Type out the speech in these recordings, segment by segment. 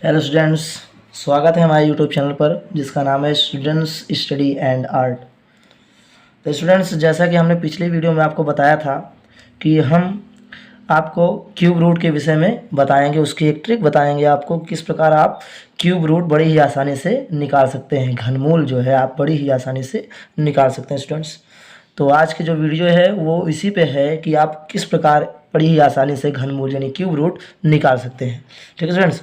Hello students, स्वागत है हमारे यूट्यूब चैनल पर जिसका नाम है स्टूडेंट्स स्टडी एंड आर्ट। तो स्टूडेंट्स, जैसा कि हमने पिछली वीडियो में आपको बताया था कि हम आपको क्यूब रूट के विषय में बताएंगे, उसकी एक ट्रिक बताएंगे आपको किस प्रकार आप क्यूब रूट बड़ी ही आसानी से निकाल सकते हैं। घनमूल जो है आप बड़ी ही आसानी से निकाल सकते हैं स्टूडेंट्स। तो आज की जो वीडियो है वो इसी पे है कि आप किस प्रकार बड़ी ही आसानी से घनमूल यानी क्यूब रूट निकाल सकते हैं। ठीक है स्टूडेंट्स,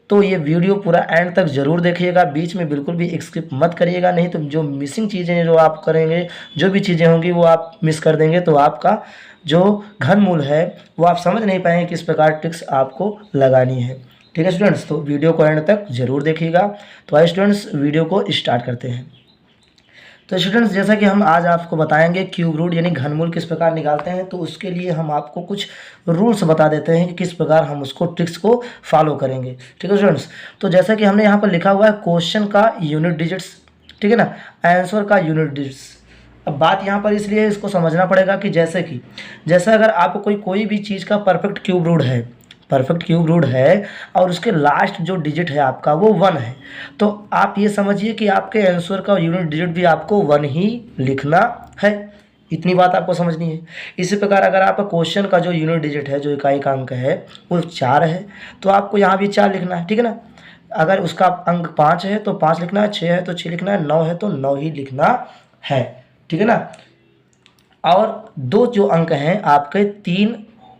तो ये वीडियो पूरा एंड तक ज़रूर देखिएगा, बीच में बिल्कुल भी स्किप मत करिएगा, नहीं तो जो मिसिंग चीज़ें जो आप करेंगे, जो भी चीज़ें होंगी वो आप मिस कर देंगे, तो आपका जो घनमूल है वो आप समझ नहीं पाएंगे किस प्रकार ट्रिक्स आपको लगानी है। ठीक है स्टूडेंट्स, तो वीडियो को एंड तक ज़रूर देखिएगा। तो आइए स्टूडेंट्स वीडियो को स्टार्ट करते हैं। तो स्टूडेंट्स, जैसा कि हम आज आपको बताएंगे क्यूब रूट यानी घनमूल किस प्रकार निकालते हैं, तो उसके लिए हम आपको कुछ रूल्स बता देते हैं कि किस प्रकार हम उसको ट्रिक्स को फॉलो करेंगे। ठीक है स्टूडेंट्स, तो जैसा कि हमने यहाँ पर लिखा हुआ है क्वेश्चन का यूनिट डिजिट्स, ठीक है ना, आंसर का यूनिट डिजिट्स। अब बात यहाँ पर इसलिए इसको समझना पड़ेगा कि जैसे अगर आपको कोई भी चीज़ का परफेक्ट क्यूब रूट है और उसके लास्ट जो डिजिट है आपका वो 1 है, तो आप ये समझिए कि आपके आंसर का यूनिट डिजिट भी आपको 1 ही लिखना है। इतनी बात आपको समझनी है। इसी प्रकार अगर आपका क्वेश्चन का जो यूनिट डिजिट है, जो इकाई का अंक है, वो 4 है, तो आपको यहाँ भी 4 लिखना है। ठीक है ना। अगर उसका अंक 5 है तो 5 लिखना है, 6 है तो 6 लिखना है, 9 है तो 9 ही लिखना है। ठीक है ना। और दो जो अंक हैं आपके 3,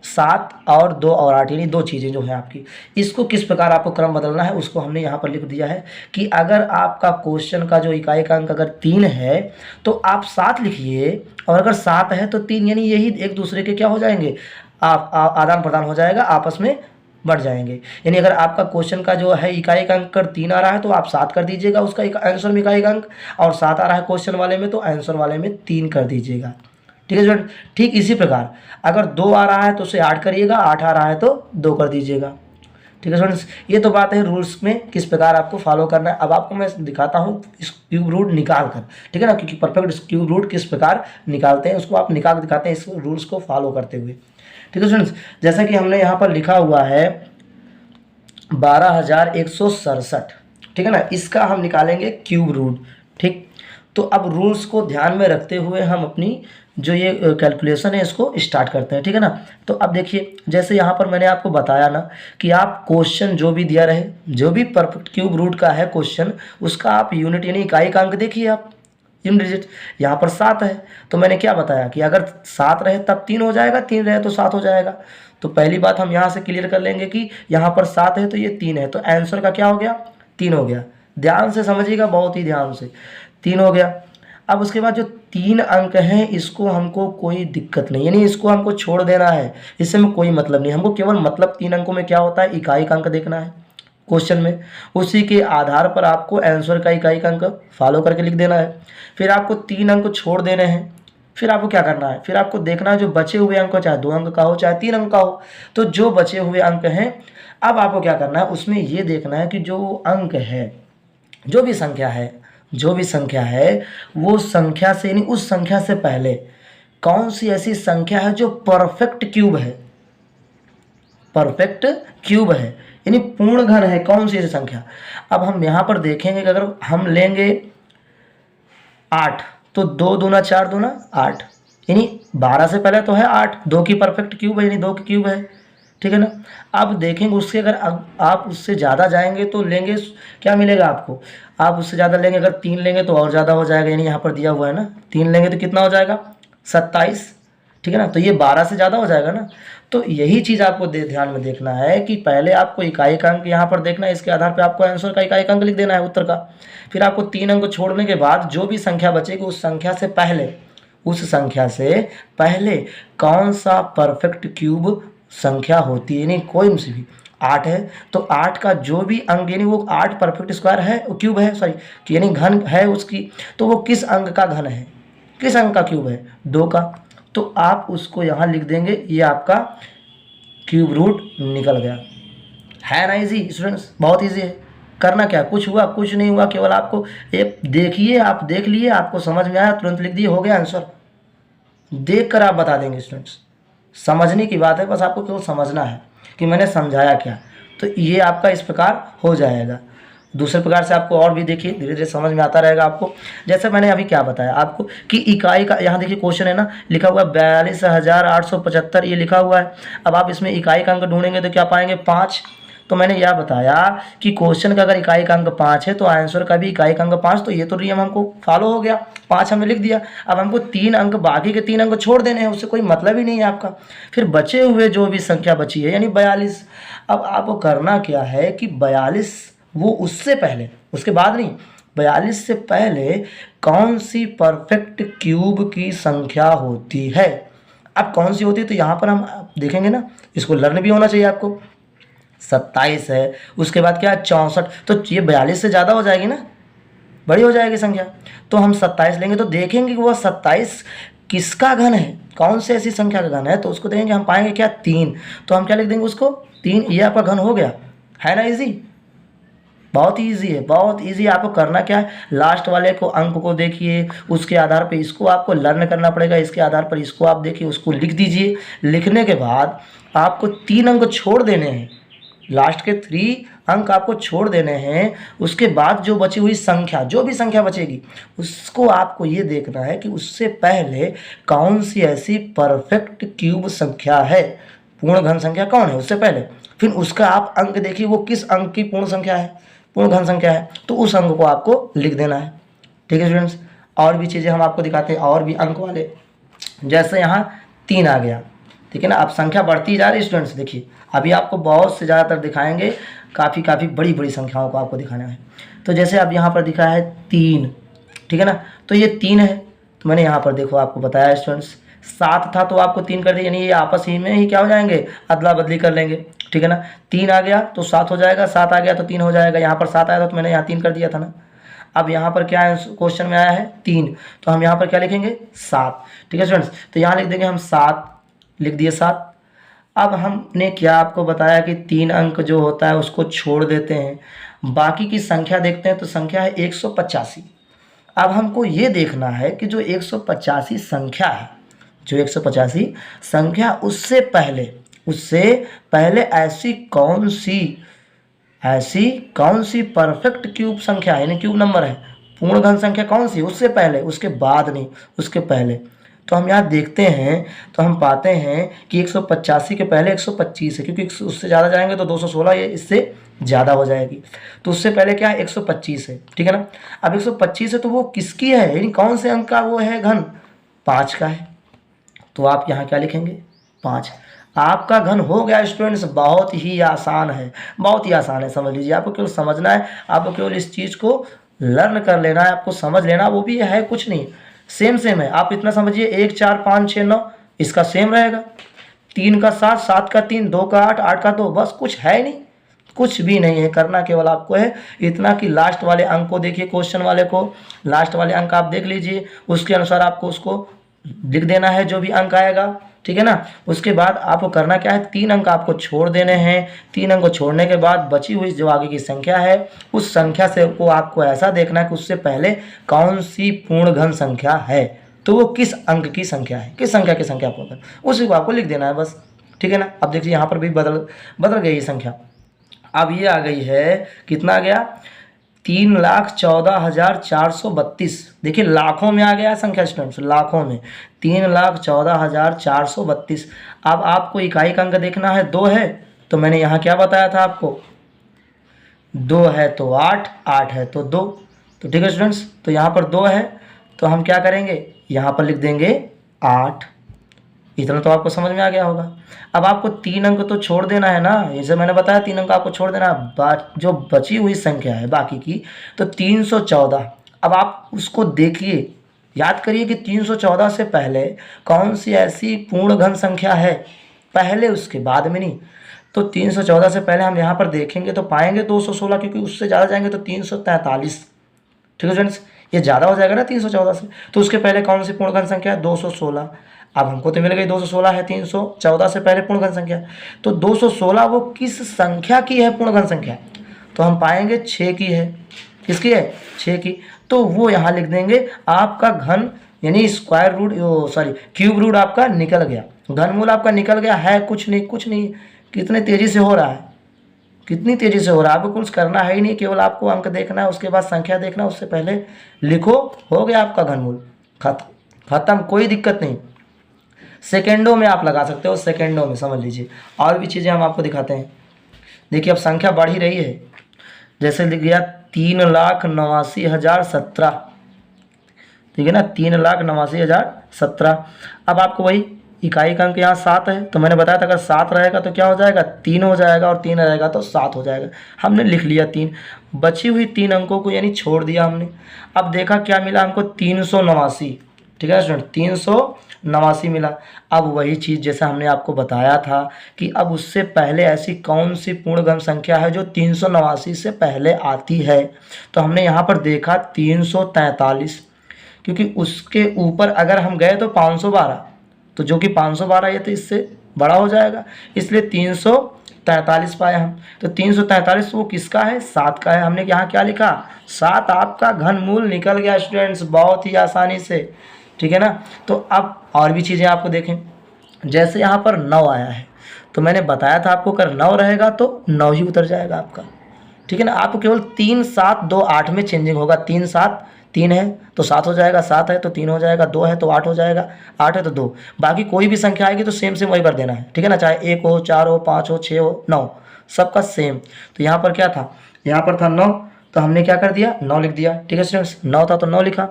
7 और 2 और 8, यानी 2 चीज़ें जो हैं आपकी, इसको किस प्रकार आपको क्रम बदलना है उसको हमने यहाँ पर लिख दिया है कि अगर आपका क्वेश्चन का जो इकाई का अंक अगर 3 है तो आप 7 लिखिए, और अगर 7 है तो 3, यानी यही एक दूसरे के क्या हो जाएंगे, आप आदान प्रदान हो जाएगा, आपस में बढ़ जाएंगे। यानी अगर आपका क्वेश्चन का जो है इकाई का अंक 3 आ रहा है तो आप 7 कर दीजिएगा उसका आंसर में इकाई का अंक, और 7 आ रहा है क्वेश्चन वाले में तो आंसर वाले में 3 कर दीजिएगा। ठीक है स्टूडेंट। ठीक इसी प्रकार अगर 2 आ रहा है तो उसे 8 करिएगा, 8 आ रहा है तो 2 कर दीजिएगा। ठीक है स्टूडेंट्स, ये तो बात है रूल्स में किस प्रकार आपको फॉलो करना है। अब आपको मैं दिखाता हूँ इस क्यूब रूट निकाल कर, ठीक है ना, क्योंकि परफेक्ट क्यूब रूट किस प्रकार निकालते हैं उसको आप निकाल दिखाते हैं इस रूल्स को फॉलो करते हुए। ठीक है स्टूडेंट्स, जैसा कि हमने यहाँ पर लिखा हुआ है 12,167, ठीक है ना, इसका हम निकालेंगे क्यूब रूट। ठीक, तो अब रूल्स को ध्यान में रखते हुए हम अपनी जो ये कैलकुलेशन है इसको स्टार्ट करते हैं। ठीक है ना। तो अब देखिए, जैसे यहाँ पर मैंने आपको बताया ना कि आप क्वेश्चन जो भी दिया रहे, जो भी परफेक्ट क्यूब रूट का है क्वेश्चन, उसका आप यूनिट यानी इकाई का अंक देखिए, आप यूनिट डिजिट यहाँ पर 7 है, तो मैंने क्या बताया कि अगर 7 रहे तब 3 हो जाएगा, 3 रहे तो 7 हो जाएगा। तो पहली बात हम यहाँ से क्लियर कर लेंगे कि यहाँ पर 7 है तो ये 3 है, तो आंसर का क्या हो गया, 3 हो गया। ध्यान से समझिएगा, बहुत ही ध्यान से, 3 हो गया। अब उसके बाद जो 3 अंक हैं इसको हमको कोई दिक्कत नहीं, यानी इसको हमको छोड़ देना है, इससे में कोई मतलब नहीं, हमको केवल मतलब 3 अंकों में क्या होता है, इकाई का अंक देखना है क्वेश्चन में, उसी के आधार पर आपको आंसर का इकाई का अंक फॉलो करके लिख देना है। फिर आपको 3 अंक छोड़ देने हैं, फिर आपको क्या करना है, फिर आपको देखना है जो बचे हुए अंक, चाहे 2 अंक का हो चाहे 3 अंक का हो, तो जो बचे हुए अंक हैं अब आपको क्या करना है, उसमें ये देखना है कि जो अंक है, जो भी संख्या है वो संख्या से यानी उस संख्या से पहले कौन सी ऐसी संख्या है जो परफेक्ट क्यूब है यानी पूर्ण घन है, कौन सी ऐसी संख्या। अब हम यहाँ पर देखेंगे कि अगर हम लेंगे 8 तो 2 दूना 4 दूना 8, यानी 12 से पहले तो है 8, 2 की परफेक्ट क्यूब है यानी 2 की क्यूब है। ठीक है ना। अब देखेंगे उससे अगर आप उससे ज़्यादा जाएंगे तो लेंगे, क्या मिलेगा आपको, आप उससे ज़्यादा लेंगे, अगर 3 लेंगे तो और ज़्यादा हो जाएगा, यानी यहाँ पर दिया हुआ है ना 3 लेंगे तो कितना हो जाएगा, 27। ठीक है ना, तो ये 12 से ज़्यादा हो जाएगा ना। तो यही चीज़ आपको ध्यान में देखना है कि पहले आपको इकाई का अंक यहाँ पर देखना है, इसके आधार पर आपको आंसर का इकाई का अंक लिख देना है उत्तर का। फिर आपको 3 अंक छोड़ने के बाद जो भी संख्या बचेगी उस संख्या से पहले कौन सा परफेक्ट क्यूब संख्या होती है, यानी कोई सी भी 8 है तो 8 का जो भी अंक यानी वो 8 परफेक्ट स्क्वायर है, क्यूब है, सॉरी यानी घन है उसकी, तो वो किस अंक का घन है, किस अंक का क्यूब है, 2 का, तो आप उसको यहाँ लिख देंगे, ये आपका क्यूब रूट निकल गया। है ना इजी स्टूडेंट्स, बहुत इजी है। करना क्या, कुछ हुआ कुछ नहीं हुआ, केवल आपको एक देखिए, आप देख लिए, आपको समझ में आया, तुरंत लिख दिए, हो गया आंसर। देख कर आप बता देंगे स्टूडेंट्स, समझने की बात है, बस आपको केवल समझना है कि मैंने समझाया क्या। तो ये आपका इस प्रकार हो जाएगा। दूसरे प्रकार से आपको और भी देखिए धीरे धीरे समझ में आता रहेगा आपको। जैसे मैंने अभी क्या बताया आपको कि इकाई का, यहाँ देखिए क्वेश्चन है ना, लिखा हुआ है 42,875 ये लिखा हुआ है। अब आप इसमें इकाई का अंक ढूंढेंगे तो क्या पाएंगे 5। तो मैंने यह बताया कि क्वेश्चन का अगर इकाई का अंक 5 है तो आंसर का भी इकाई का अंक 5, तो ये तो नियम हमको फॉलो हो गया, 5 हमने लिख दिया। अब हमको 3 अंक, बाकी के 3 अंक छोड़ देने हैं, उससे कोई मतलब ही नहीं है आपका। फिर बचे हुए जो भी संख्या बची है यानी 42, अब आपको करना क्या है कि 42 वो उससे पहले, उसके बाद नहीं, 42 से पहले कौन सी परफेक्ट क्यूब की संख्या होती है। अब कौन सी होती है तो यहाँ पर हम देखेंगे ना, इसको लर्न भी होना चाहिए आपको। 27 है, उसके बाद क्या है 64, तो ये 42 से ज़्यादा हो जाएगी ना, बड़ी हो जाएगी संख्या। तो हम 27 लेंगे तो देखेंगे कि वह 27 किसका घन है, कौन से ऐसी संख्या का घन है, तो उसको देखेंगे, हम पाएंगे क्या 3, तो हम क्या लिख देंगे उसको 3, ये आपका घन हो गया, है ना। इजी, बहुत ईजी है, बहुत ईजी। आपको करना क्या है, लास्ट वाले को अंक को देखिए, उसके आधार पर इसको आपको लर्न करना पड़ेगा, इसके आधार पर इसको आप देखिए, उसको लिख दीजिए। लिखने के बाद आपको 3 अंक छोड़ देने हैं, लास्ट के 3 अंक आपको छोड़ देने हैं। उसके बाद जो बची हुई संख्या, जो भी संख्या बचेगी, उसको आपको ये देखना है कि उससे पहले कौन सी ऐसी परफेक्ट क्यूब संख्या है, पूर्ण घन संख्या कौन है उससे पहले। फिर उसका आप अंक देखिए, वो किस अंक की पूर्ण संख्या है, पूर्ण घन संख्या है, तो उस अंक को आपको लिख देना है। ठीक है स्टूडेंट्स, और भी चीज़ें हम आपको दिखाते हैं, और भी अंक वाले। जैसे यहाँ 3 आ गया, ठीक है ना। अब संख्या बढ़ती जा रही है स्टूडेंट्स, देखिए अभी आपको बहुत से ज़्यादातर दिखाएंगे, काफ़ी बड़ी बड़ी संख्याओं को आपको दिखाना है। तो जैसे अब यहाँ पर दिखा है 3, ठीक है ना, तो ये 3 है, तो मैंने यहाँ पर देखो आपको बताया स्टूडेंट्स, 7 था तो आपको 3 कर दिया, यानी ये आपस ही में ही क्या हो जाएंगे, अदला बदली कर लेंगे, ठीक है ना। 3 आ गया तो 7 हो जाएगा, 7 आ गया तो 3 हो जाएगा। यहाँ पर 7 आया था तो मैंने यहाँ 3 कर दिया था ना। अब यहाँ पर क्या है, क्वेश्चन में आया है 3, तो हम यहाँ पर क्या लिखेंगे 7, ठीक है स्टूडेंट्स। तो यहाँ लिख देंगे हम 7, लिख दिए 7। अब हमने क्या आपको बताया कि 3 अंक जो होता है उसको छोड़ देते हैं, बाकी की संख्या देखते हैं, तो संख्या है 185। अब हमको ये देखना है कि जो 185 संख्या है, जो 185 संख्या उससे पहले ऐसी कौन सी परफेक्ट क्यूब संख्या है, यानी क्यूब नंबर है, पूर्ण घन संख्या कौन सी, उससे पहले, उसके बाद नहीं, उसके पहले। तो हम यहाँ देखते हैं तो हम पाते हैं कि 185 के पहले 125 है, क्योंकि उससे ज़्यादा जाएंगे तो 216 ये इससे ज़्यादा हो जाएगी, तो उससे पहले क्या है 125 है, ठीक है ना। अब 125 है तो वो किसकी है, यानी कौन से अंक का वो है घन, 5 का है। तो आप यहाँ क्या लिखेंगे 5, आपका घन हो गया स्टूडेंट्स। बहुत ही आसान है, बहुत ही आसान है, समझ लीजिए। आपको केवल समझना है, आपको केवल इस चीज़ को लर्न कर लेना है, आपको समझ लेना, वो भी है कुछ नहीं, सेम है। आप इतना समझिए 1 4 5 6 9 इसका सेम रहेगा, 3 का 7, 7 का 3, 2 का 8, 8 का 2, बस कुछ है नहीं, कुछ भी नहीं है। करना केवल आपको है इतना कि लास्ट वाले अंक को देखिए, क्वेश्चन वाले को लास्ट वाले अंक आप देख लीजिए, उसके अनुसार आपको उसको लिख देना है जो भी अंक आएगा, ठीक है ना। उसके बाद आपको करना क्या है, 3 अंक आपको छोड़ देने हैं। 3 अंक को छोड़ने के बाद बची हुई जो आगे की संख्या है, उस संख्या से को आपको ऐसा देखना है कि उससे पहले कौन सी पूर्ण घन संख्या है, तो वो किस अंक की संख्या है, किस संख्या की संख्या पूर्ण, उसी को आपको लिख देना है बस, ठीक है ना। अब देखिए यहाँ पर भी बदल गई संख्या। अब ये आ गई है, कितना आ गया 3,14,432, देखिए लाखों में आ गया संख्या स्टूडेंट्स, लाखों में 3,14,432। अब आपको इकाई का अंक देखना है, 2 है, तो मैंने यहाँ क्या बताया था आपको, 2 है तो 8, 8 है तो 2, तो ठीक है स्टूडेंट्स। तो यहाँ पर 2 है तो हम क्या करेंगे, यहाँ पर लिख देंगे 8, इतना तो आपको समझ में आ गया होगा। अब आपको 3 अंक तो छोड़ देना है ना, जैसे मैंने बताया 3 अंक आपको छोड़ देना है, जो बची हुई संख्या है बाकी की, तो 314। अब आप उसको देखिए, याद करिए कि 314 से पहले कौन सी ऐसी पूर्ण घन संख्या है, पहले उसके बाद में नहीं। तो 314 से पहले हम यहाँ पर देखेंगे तो पाएंगे 216, क्योंकि उससे ज़्यादा जाएंगे तो 343, ठीक है फ्रेंड्स, ये ज़्यादा हो जाएगा ना 314 से। तो उसके पहले कौन सी पूर्ण घन संख्या है, 216। अब हमको तो मिल गई 216 है, 314 से पहले पूर्ण घन संख्या, तो 216 वो किस संख्या की है पूर्ण घन संख्या, तो हम पाएंगे 6 की है, किसकी है 6 की। तो वो यहाँ लिख देंगे, आपका घन यानी स्क्वायर रूट क्यूब रूट आपका निकल गया, घनमूल आपका निकल गया है, कुछ नहीं, कितने तेज़ी से हो रहा है, कितनी तेज़ी से हो रहा है। आपको कुछ करना है ही नहीं, केवल आपको अंक देखना है, उसके बाद संख्या देखना है, उससे पहले लिखो, हो गया आपका घनमूल खत्म, कोई दिक्कत नहीं। सेकेंडों में आप लगा सकते हो, सेकेंडों में, समझ लीजिए। और भी चीज़ें हम आपको दिखाते हैं। देखिए अब संख्या बढ़ ही रही है, जैसे लिख गया 3,89,017, ठीक है ना, 3,89,017। अब आपको वही इकाई का अंक यहाँ 7 है, तो मैंने बताया था अगर 7 रहेगा तो क्या हो जाएगा, 3 हो जाएगा, और 3 रहेगा तो 7 हो जाएगा। हमने लिख लिया 3, बची हुई 3 अंकों को यानी छोड़ दिया हमने। अब देखा क्या मिला हमको, 389, ठीक है स्टूडेंट, 389 मिला। अब वही चीज़ जैसा हमने आपको बताया था कि अब उससे पहले ऐसी कौन सी पूर्णगम संख्या है जो 389 से पहले आती है, तो हमने यहाँ पर देखा 343, क्योंकि उसके ऊपर अगर हम गए तो 512, तो जो कि 512 ये तो इससे बड़ा हो जाएगा, इसलिए 343 पाए हम। तो 343 वो किसका है, 7 का है। हमने यहाँ क्या लिखा, 7 आपका घनमूल निकल गया स्टूडेंट्स, बहुत ही आसानी से, ठीक है ना। तो अब और भी चीज़ें आपको देखें, जैसे यहाँ पर 9 आया है, तो मैंने बताया था आपको अगर 9 रहेगा तो 9 ही उतर जाएगा आपका, ठीक है ना। आपको केवल 3, 7, 2, 8 में चेंजिंग होगा। 3, 7, 3 है तो 7 हो जाएगा, 7 है तो 3 हो जाएगा, 2 है तो 8 हो जाएगा, 8 है तो 2। बाकी कोई भी संख्या आएगी तो सेम सेम वही कर देना है, ठीक है ना, चाहे 1 हो, 4 हो, 5 हो, 6 हो, 9, सबका सेम। तो यहाँ पर क्या था, यहाँ पर था 9, तो हमने क्या कर दिया, 9 लिख दिया, ठीक है स्टूडेंट्स, 9 था तो 9 लिखा।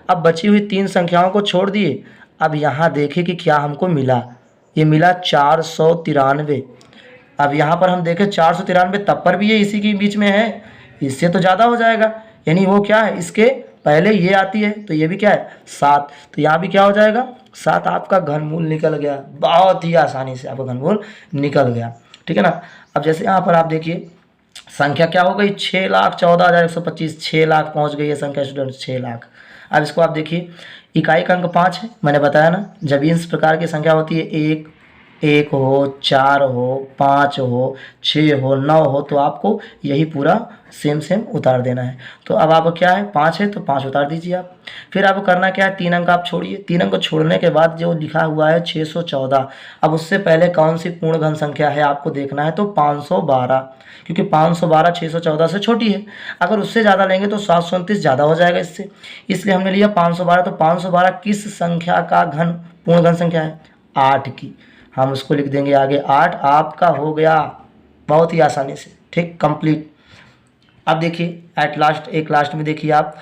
अब बची हुई 3 संख्याओं को छोड़ दिए। अब यहाँ देखिए कि क्या हमको मिला, ये मिला 493। अब यहाँ पर हम देखें 493 तब पर भी ये इसी के बीच में है, इससे तो ज़्यादा हो जाएगा, यानी वो क्या है, इसके पहले ये आती है, तो ये भी क्या है, 7, तो यहाँ भी क्या हो जाएगा, 7 आपका घनमूल निकल गया, बहुत ही आसानी से आपका घनमूल निकल गया, ठीक है ना। अब जैसे यहाँ पर आप देखिए संख्या क्या हो गई, 6,14,125, 6 लाख पहुँच गई है संख्या स्टूडेंट, 6 लाख। अब इसको आप देखिए, इकाई का अंक 5 है, मैंने बताया ना, जब इस प्रकार की संख्या होती है, 1 हो, 4 हो, 5 हो, 6 हो, 9 हो, तो आपको यही पूरा सेम सेम उतार देना है। तो अब आपको क्या है, 5 है तो 5 उतार दीजिए आप। फिर आपको करना क्या है, 3 अंक आप छोड़िए, 3 अंक छोड़ने के बाद जो लिखा हुआ है 614, अब उससे पहले कौन सी पूर्ण घन संख्या है आपको देखना है, तो 512, क्योंकि 512 614 से छोटी है। अगर उससे ज़्यादा लेंगे तो 729 ज़्यादा हो जाएगा इससे, इसलिए हमने लिया 512। तो 512 किस संख्या का घन पूर्ण घन संख्या है, 8 की, हम उसको लिख देंगे आगे 8, आपका हो गया बहुत ही आसानी से, ठीक, कंप्लीट। अब देखिए एट लास्ट, एक लास्ट में देखिए आप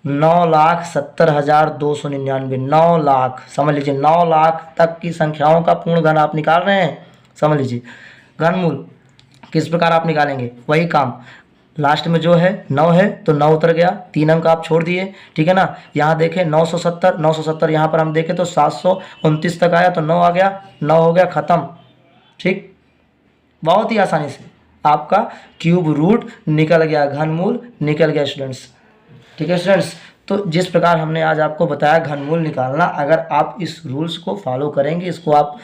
9,70,299, 9 लाख, समझ लीजिए 9 लाख तक की संख्याओं का पूर्ण घन आप निकाल रहे हैं, समझ लीजिए। घनमूल किस प्रकार आप निकालेंगे, वही काम, लास्ट में जो है 9 है तो 9 उतर गया, 3 अंक आप छोड़ दिए, ठीक है ना। यहाँ देखें 970, यहाँ पर हम देखें तो 729 तक आया तो 9 आ गया, 9 हो गया, ख़त्म, ठीक, बहुत ही आसानी से आपका क्यूब रूट निकल गया, घनमूल निकल गया स्टूडेंट्स, ठीक है स्टूडेंट्स। तो जिस प्रकार हमने आज आपको बताया घनमूल निकालना, अगर आप इस रूल्स को फॉलो करेंगे, इसको आप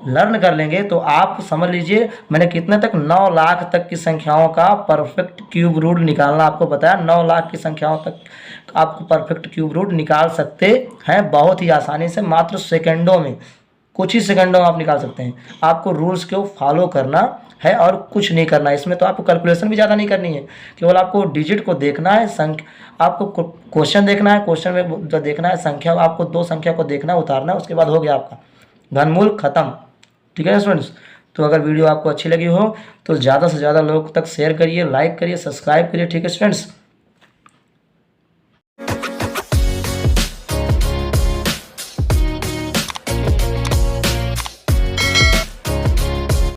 लर्न कर लेंगे, तो आप समझ लीजिए मैंने कितने तक, 9 लाख तक की संख्याओं का परफेक्ट क्यूब रूट निकालना आपको बताया। 9 लाख की संख्याओं तक आप परफेक्ट क्यूब रूट निकाल सकते हैं बहुत ही आसानी से, मात्र सेकंडों में, कुछ ही सेकंडों में आप निकाल सकते हैं। आपको रूल्स को फॉलो करना है और कुछ नहीं करना है इसमें, तो आपको कैलकुलेशन भी ज़्यादा नहीं करनी है, केवल आपको डिजिट को देखना है, आपको क्वेश्चन देखना है, क्वेश्चन में जो देखना है संख्या, आपको 2 संख्या को देखना है, उतारना है, उसके बाद हो गया आपका घनमूल खत्म, ठीक है स्टूडेंट्स। तो अगर वीडियो आपको अच्छी लगी हो तो ज़्यादा से ज़्यादा लोग तक शेयर करिए, लाइक करिए, सब्सक्राइब करिए, ठीक है स्टूडेंट्स।